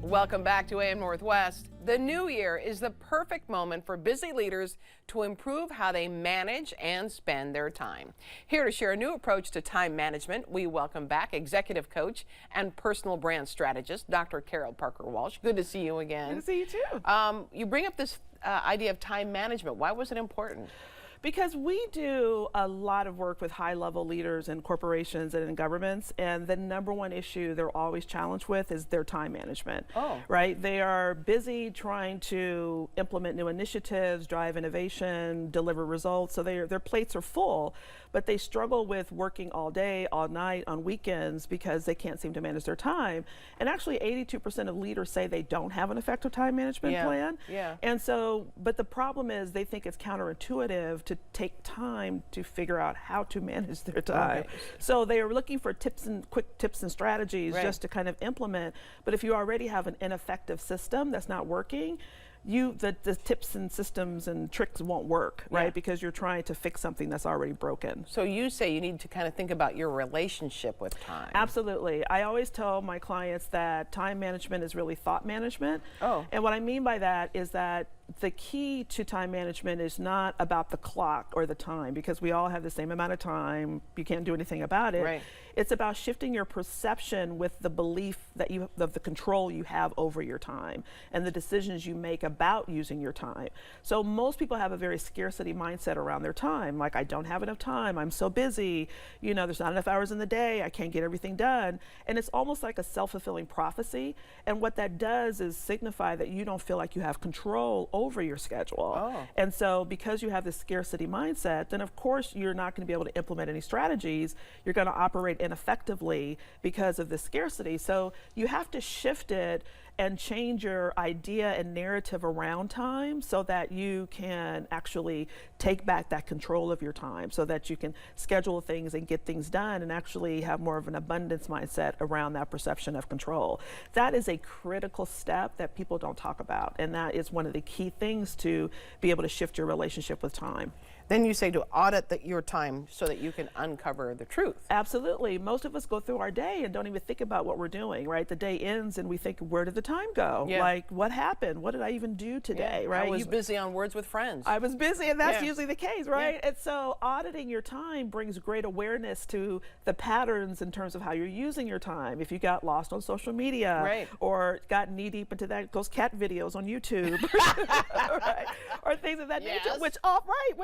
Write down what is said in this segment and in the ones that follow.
Welcome back to AM Northwest. The new year is the perfect moment for busy leaders to improve how they manage and spend their time. Here to share a new approach to time management, we welcome back executive coach and personal brand strategist, Dr. Carol Parker Walsh. Good to see you again. Good to see you too. You bring up this idea of time management. Why was it important? Because we do a lot of work with high-level leaders in corporations and in governments, and the number one issue they're always challenged with is their time management. Oh. Right? They are busy trying to implement new initiatives, drive innovation, deliver results, so their plates are full, but they struggle with working all day, all night, on weekends because they can't seem to manage their time. And actually 82% of leaders say they don't have an effective time management plan. Yeah. And so, but the problem is they think it's counterintuitive to take time to figure out how to manage their time. Okay. So they are looking for quick tips and strategies Right. just to kind of implement. But if you already have an ineffective system that's not working, the tips and systems and tricks won't work, right? Yeah. Because you're trying to fix something that's already broken. So you say you need to kind of think about your relationship with time. Absolutely. I always tell my clients that time management is really thought management. Oh. And what I mean by that is that the key to time management is not about the clock or the time, because we all have the same amount of time. You can't do anything about it. Right. It's about shifting your perception with the belief that of the control you have over your time and the decisions you make about using your time. So most people have a very scarcity mindset around their time. Like, I don't have enough time. I'm so busy. You know, there's not enough hours in the day. I can't get everything done. And it's almost like a self-fulfilling prophecy. And what that does is signify that you don't feel like you have control over your schedule. Oh. And so because you have this scarcity mindset, then of course you're not going to be able to implement any strategies. You're going to operate ineffectively because of the scarcity. So you have to shift it and change your idea and narrative around time so that you can actually take back that control of your time, so that you can schedule things and get things done and actually have more of an abundance mindset around that perception of control. That is a critical step that people don't talk about, and that is one of the key things to be able to shift your relationship with time. Then you say to audit your time so that you can uncover the truth. Absolutely. Most of us go through our day and don't even think about what we're doing, right? The day ends and we think, where did the time go? Yeah. Like, what happened? What did I even do today, right? I was busy on Words with Friends. I was busy, and that's Yeah. usually the case, right? Yeah. And so auditing your time brings great awareness to the patterns in terms of how you're using your time. If you got lost on social media, Right. or got knee deep into those cat videos on YouTube, right? Or things of that nature, Yes. which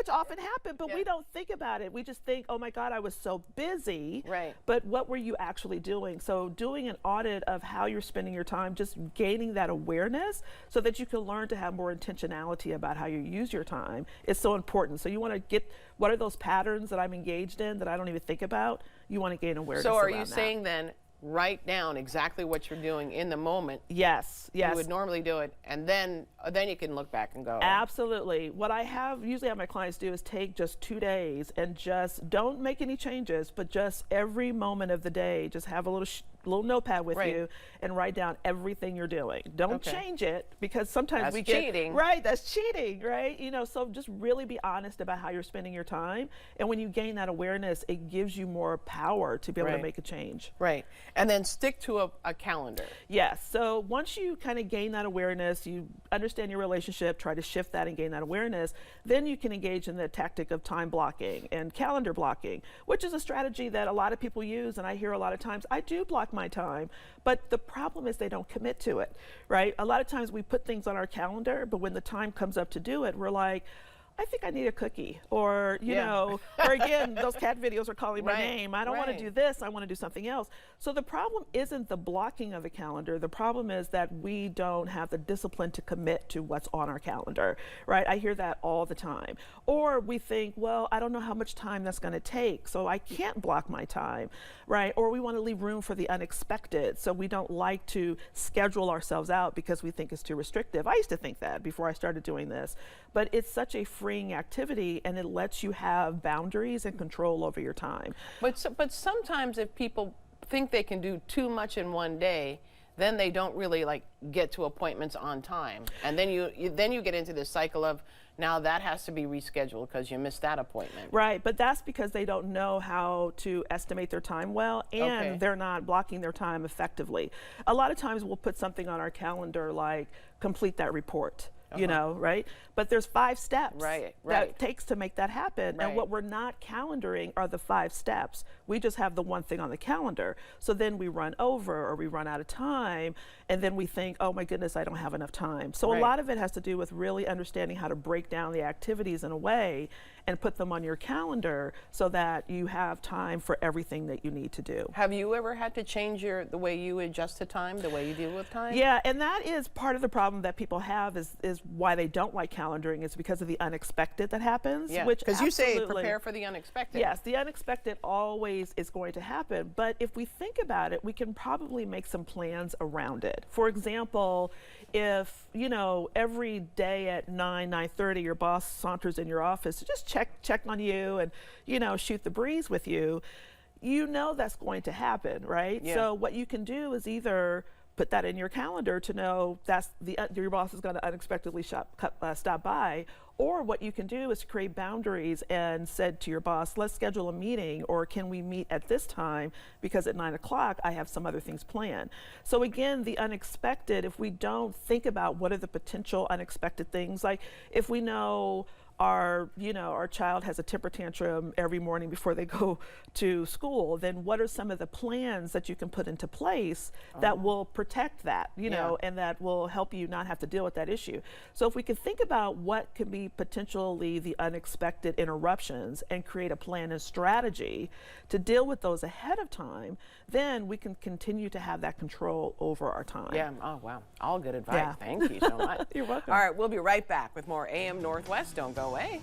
often happen, but Yeah. we don't think about it. We just think, oh my God, I was so busy. Right. But what were you actually doing? So doing an audit of how you're spending your time, just gaining that awareness so that you can learn to have more intentionality about how you use your time is so important. So you want to get, what are those patterns that I'm engaged in that I don't even think about? You want to gain awareness So are around you that. saying then, write down exactly what you're doing in the moment? Yes, yes. You would normally do it, and then you can look back and go. Absolutely. What I usually have my clients do is take just 2 days and just don't make any changes, but just every moment of the day, just have a little notepad with Right. you and write down everything you're doing. Don't Okay. change it, because sometimes That's we get cheating. right. That's cheating, right? You know, so just really be honest about how you're spending your time, and when you gain that awareness, it gives you more power to be able Right. to make a change. Right. And then stick to a calendar. Yes. So once you kind of gain that awareness, you understand your relationship, try to shift that and gain that awareness, then you can engage in the tactic of time blocking and calendar blocking, which is a strategy that a lot of people use. And I hear a lot of times, I do block my time, but the problem is they don't commit to it, right? A lot of times we put things on our calendar, but when the time comes up to do it, we're like, I think I need a cookie, or, you Yeah. know, or again, those cat videos are calling my Right, name. I don't want to right. do this. I want to do something else. So the problem isn't the blocking of a calendar. The problem is that we don't have the discipline to commit to what's on our calendar, right? I hear that all the time. Or we think, well, I don't know how much time that's going to take, so I can't block my time, right? Or we want to leave room for the unexpected, so we don't like to schedule ourselves out because we think it's too restrictive. I used to think that before I started doing this, but it's such a freeing activity, and it lets you have boundaries and control over your time. But sometimes if people think they can do too much in one day, then they don't really like get to appointments on time. And then you get into this cycle of now that has to be rescheduled because you missed that appointment. Right, but that's because they don't know how to estimate their time well, and Okay. they're not blocking their time effectively. A lot of times we'll put something on our calendar like complete that report. You know, right? But there's 5 steps Right. that it takes to make that happen. Right. And what we're not calendaring are the 5 steps. We just have the one thing on the calendar. So then we run over or we run out of time, and then we think, oh my goodness, I don't have enough time. So a Right. lot of it has to do with really understanding how to break down the activities in a way and put them on your calendar so that you have time for everything that you need to do. Have you ever had to change the way you adjust to time, the way you deal with time? Yeah, and that is part of the problem that people have is why they don't like calendaring is because of the unexpected that happens. Yeah, which because you say absolutely- prepare for the unexpected. Yes, the unexpected always is going to happen. But if we think about it, we can probably make some plans around it. For example, if, you know, every day at 9:30 your boss saunters in your office to just check on you and, you know, shoot the breeze with you, you know that's going to happen, right? Yeah. So what you can do is either put that in your calendar to know that's your boss is going to unexpectedly stop by, or what you can do is create boundaries and said to your boss, let's schedule a meeting, or can we meet at this time because at 9 o'clock I have some other things planned. So again, the unexpected, if we don't think about what are the potential unexpected things, like if we know our child has a temper tantrum every morning before they go to school, then what are some of the plans that you can put into place that will protect that, you know, and that will help you not have to deal with that issue. So if we can think about what could be potentially the unexpected interruptions and create a plan and strategy to deal with those ahead of time, then we can continue to have that control over our time. Yeah. Oh, wow. All good advice. Yeah. Thank you so much. You're welcome. All right. We'll be right back with more AM Northwest. Don't go away.